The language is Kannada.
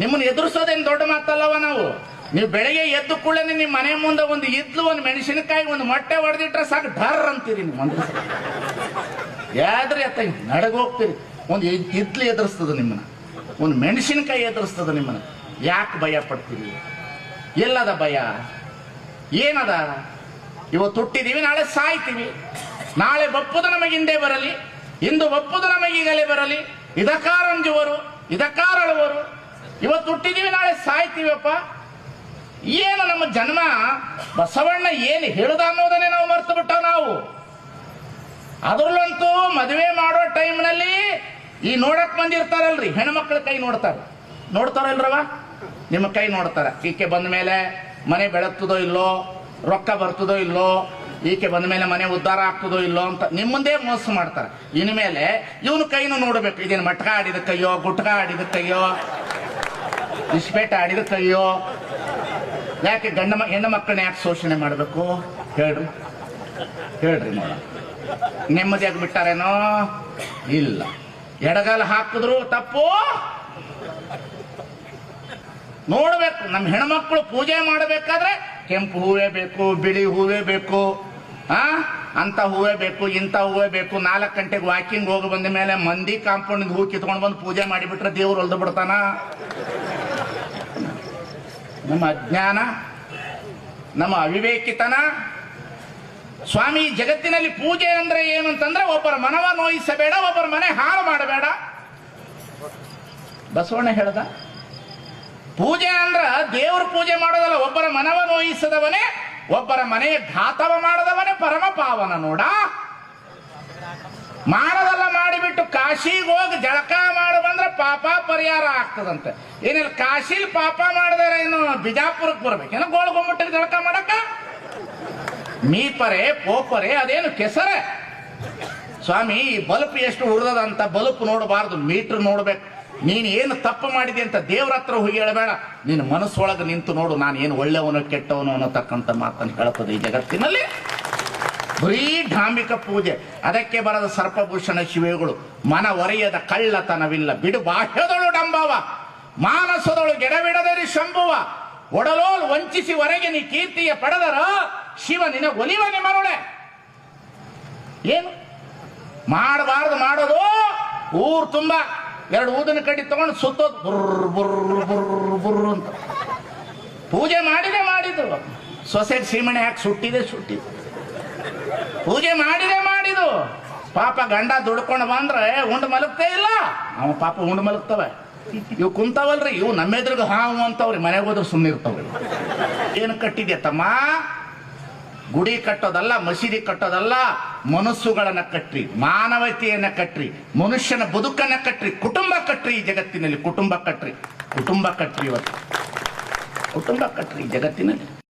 ನಿಮ್ಮನ್ನು ಎದುರಿಸೋದೇನು ದೊಡ್ಡ ಮಾತಲ್ಲವ ನಾವು. ನೀವು ಬೆಳಗ್ಗೆ ಎದ್ದು ಕೂಡಲೇ ನಿಮ್ಮ ಮನೆ ಮುಂದೆ ಒಂದು ಇದ್ಲು, ಒಂದು ಮೆಣಸಿನಕಾಯಿ, ಒಂದು ಮೊಟ್ಟೆ ಹೊಡೆದಿಟ್ರೆ ಸಾಕು ಢರ್ ಅಂತೀರಿ ನೀವು. ಒಂದು ಯಾದ್ರಿ ಅತ್ತ ನಡಗೋಗ್ತೀರಿ. ಒಂದು ಇದ್ಲು ಎದುರಿಸ್ತದ ನಿಮ್ಮನ್ನ, ಒಂದು ಮೆಣಸಿನಕಾಯಿ ಎದುರಿಸ್ತದ ನಿಮ್ಮನ್ನ. ಯಾಕೆ ಭಯ ಪಡ್ತೀರಿ? ಎಲ್ಲದ ಭಯ? ಏನದ? ಇವತ್ತು ಹುಟ್ಟಿದೀವಿ, ನಾಳೆ ಸಾಯ್ತೀವಿ. ನಾಳೆ ಬಪ್ಪುದು ನಮಗೆ ಹಿಂದೆ ಬರಲಿ, ಇಂದು ಬಪ್ಪುದು ನಮಗೆ ಈಗಲೇ ಬರಲಿ. ಇದಕ್ಕಾರಂಜುವರು, ಇದಕ್ಕಾರಳುವರು. ಇವತ್ತು ಹುಟ್ಟಿದೀವಿ, ನಾಳೆ ಸಾಯ್ತೀವಪ್ಪ. ಏನು ನಮ್ಮ ಜನ್ಮ? ಬಸವಣ್ಣ ಏನು ಹೇಳುದ ಅನ್ನೋದನ್ನೇ ನಾವು ಮರ್ತು ಬಿಟ್ಟ ನಾವು. ಅದ್ರಲ್ಲಂತೂ ಮದುವೆ ಮಾಡೋ ಟೈಮ್ನಲ್ಲಿ ಈ ನೋಡಕ್ ಬಂದಿರ್ತಾರಲ್ರಿ, ಹೆಣ್ಮಕ್ಳ ಕೈ ನೋಡ್ತಾರಲ್ರವ, ನಿಮ್ಮ ಕೈ ನೋಡ್ತಾರ. ಈಕೆ ಬಂದ ಮೇಲೆ ಮನೆ ಬೆಳಗ್ತದೋ ಇಲ್ಲೋ, ರೊಕ್ಕ ಬರ್ತದೋ ಇಲ್ಲೋ, ಈಕೆ ಬಂದ ಮೇಲೆ ಮನೆ ಉದ್ಧಾರ ಆಗ್ತದೋ ಇಲ್ಲೋ ಅಂತ ನಿಮ್ಮ ಮುಂದೆ ಮೋಸ ಮಾಡ್ತಾರೆ. ಇನ್ಮೇಲೆ ಇವನು ಕೈನು ನೋಡ್ಬೇಕು. ಇದೇನು ಮಟ್ಕ ಆಡಿದ ಕೈಯೋ, ಗುಟ್ಕ ಆಡಿದ ಕೈಯೋ, ಇಸ್ಪೇಟ ಆಡಿದ ಕೈಯೋ? ಯಾಕೆ ಹೆಣ್ಣು ಮಕ್ಕಳನ್ನ ಯಾಕೆ ಶೋಷಣೆ ಮಾಡಬೇಕು? ಹೇಳ್ರಿ ನೋಡ. ನೆಮ್ಮದಿಯಾಗಿ ಬಿಟ್ಟಾರೇನೋ? ಇಲ್ಲ. ಎಡಗಾಲ ಹಾಕಿದ್ರು ತಪ್ಪು. ನೋಡ್ಬೇಕು, ನಮ್ಮ ಹೆಣ್ಮಕ್ಳು ಪೂಜೆ ಮಾಡಬೇಕಾದ್ರೆ ಕೆಂಪು ಹೂವೇ ಬೇಕು, ಬಿಳಿ ಹೂವೇ ಬೇಕು, ಅಂತ ಹೂವೇ ಬೇಕು, ಇಂಥ ಹೂವೇ ಬೇಕು. 4 ಗಂಟೆಗೆ ವಾಕಿಂಗ್ ಹೋಗಿ ಬಂದ ಮೇಲೆ ಮಂದಿ ಕಾಂಪೌಂಡ್ ಹೂ ಕಿತ್ಕೊಂಡು ಬಂದು ಪೂಜೆ ಮಾಡಿಬಿಟ್ರೆ ದೇವ್ರು ಹೊಲ್ದು ಬಿಡ್ತಾನ. ನಮ್ಮ ಅಜ್ಞಾನ, ನಮ್ಮ ಅವಿವೇಕಿತನ. ಸ್ವಾಮಿ, ಜಗತ್ತಿನಲ್ಲಿ ಪೂಜೆ ಅಂದ್ರೆ ಏನು ಅಂತಂದ್ರೆ ಒಬ್ಬರ ಮನವ ನೋಯಿಸಬೇಡ, ಒಬ್ಬರ ಮನೆ ಹಾಳು ಮಾಡಬೇಡ. ಬಸವಣ್ಣ ಹೇಳ್ದ. ಪೂಜೆ ಅಂದ್ರ ದೇವ್ರ ಪೂಜೆ ಮಾಡೋದಲ್ಲ, ಒಬ್ಬರ ಮನವ ನೋಯಿಸದವನೇ, ಒಬ್ಬರ ಮನೆಯ ಘಾತವ ಮಾಡದವನೇ ಪರಮ ಪಾವನ. ನೋಡ, ಮಾಡದಲ್ಲ ಮಾಡಿಬಿಟ್ಟು ಕಾಶಿಗೆ ಹೋಗಿ ಜಳಕ ಮಾಡಿ ಬಂದ್ರೆ ಪಾಪ ಪರಿಹಾರ ಆಗ್ತದಂತೆ. ಏನಿಲ್ಲ, ಕಾಶಿಲ್ ಪಾಪ ಮಾಡಿದಾರೆ, ಏನು ಬಿಜಾಪುರಕ್ಕೆ ಬರ್ಬೇಕೇನೋ ಗೋಳ್ಗೊಂಬಿಟ್ಟಿಗೆ ಜಳಕ ಮಾಡಕ? ಮೀಪರೆ ಪೋಪರೆ ಅದೇನು ಕೆಸರೆ? ಸ್ವಾಮಿ, ಈ ಬಲ್ಪ್ ಎಷ್ಟು ಉಳಿದದಂತ ಬಲ್ಪ್ ನೋಡಬಾರ್ದು, ಮೀಟರ್ ನೋಡ್ಬೇಕು. ನೀನು ಏನು ತಪ್ಪು ಮಾಡಿದೆ ಅಂತ ದೇವ್ರ ಹತ್ರ ಹೋಗಿ ಹೇಳಬೇಡ, ನಿನ್ನ ಮನಸ್ಸೊಳಗೆ ನಿಂತು ನೋಡು, ನಾನು ಏನು ಒಳ್ಳೆಯವನು ಕೆಟ್ಟವನು ಅನ್ನತಕ್ಕಂಥ ಮಾತನ್ನು ಹೇಳ್ತದೆ ಈ ಜಗತ್ತಿನಲ್ಲಿ. ಬರೀ ಢಾಂಬಿಕ ಪೂಜೆ. ಅದಕ್ಕೆ ಬರದ ಸರ್ಪಭೂಷಣ ಶಿವೆಗಳು. ಮನ ಒರೆಯದ ಕಳ್ಳತನವಿಲ್ಲ, ಬಿಡು ಬಾಹ್ಯದೊಳು ಡಂಬವ, ಮಾನಸದೊಳು ಗೆಡಬಿಡದರಿ ಶಂಭುವ, ಒಡಲೋಲ್ ವಂಚಿಸಿ ಹೊರಗೆ ನೀ ಕೀರ್ತಿಯ ಪಡೆದರ ಶಿವ ನಿನ ಒಲಿವನೆ ಮರುಳೆ. ಏನು ಮಾಡಬಾರ್ದು ಮಾಡೋದು? ಊರು ತುಂಬ 2 ಊದಿನ ಕಡ್ಡಿ ತಗೊಂಡು ಸುತ್ತೋದು, ಬುರ್ರ ಬುರ್ರ ಬುರ್ರ ಬುರ್ರ ಅಂತ. ಪೂಜೆ ಮಾಡಿದ್ದು ಸೊಸೈಟಿ ಸೀಮಣೆ ಹಾಕಿ ಸುಟ್ಟಿದೆ. ಪೂಜೆ ಮಾಡಿದು ಪಾಪ. ಗಂಡ ದುಡ್ಕೊಂಡು ಬಂದ್ರೆ ಉಂಡು ಮಲಗ್ತೇ ಇಲ್ಲ, ಅವ ಪಾಪ ಉಂಡು ಮಲಗ್ತವೆ. ಇವು ಕುಂತಾವಲ್ರಿ, ಇವು ನಮ್ಮೆದ್ರಿಗೆ ಹಾವು ಅಂತವ್ರಿ, ಮನೆಗೆ ಹೋದ್ರೆ ಸುಮ್ಮನೆ ಇರ್ತಾವ್ರಿ. ಏನು ಕಟ್ಟಿದೆ ತಮ್ಮ? ಗುಡಿ ಕಟ್ಟೋದಲ್ಲ, ಮಸೀದಿ ಕಟ್ಟೋದಲ್ಲ, ಮನಸ್ಸುಗಳನ್ನ ಕಟ್ರಿ, ಮಾನವತೆಯನ್ನ ಕಟ್ರಿ, ಮನುಷ್ಯನ ಬದುಕನ್ನ ಕಟ್ರಿ, ಕುಟುಂಬ ಕಟ್ರಿ. ಈ ಜಗತ್ತಿನಲ್ಲಿ ಕುಟುಂಬ ಕಟ್ರಿ ಇವತ್ತು, ಕುಟುಂಬ ಕಟ್ರಿ ಈ ಜಗತ್ತಿನಲ್ಲಿ.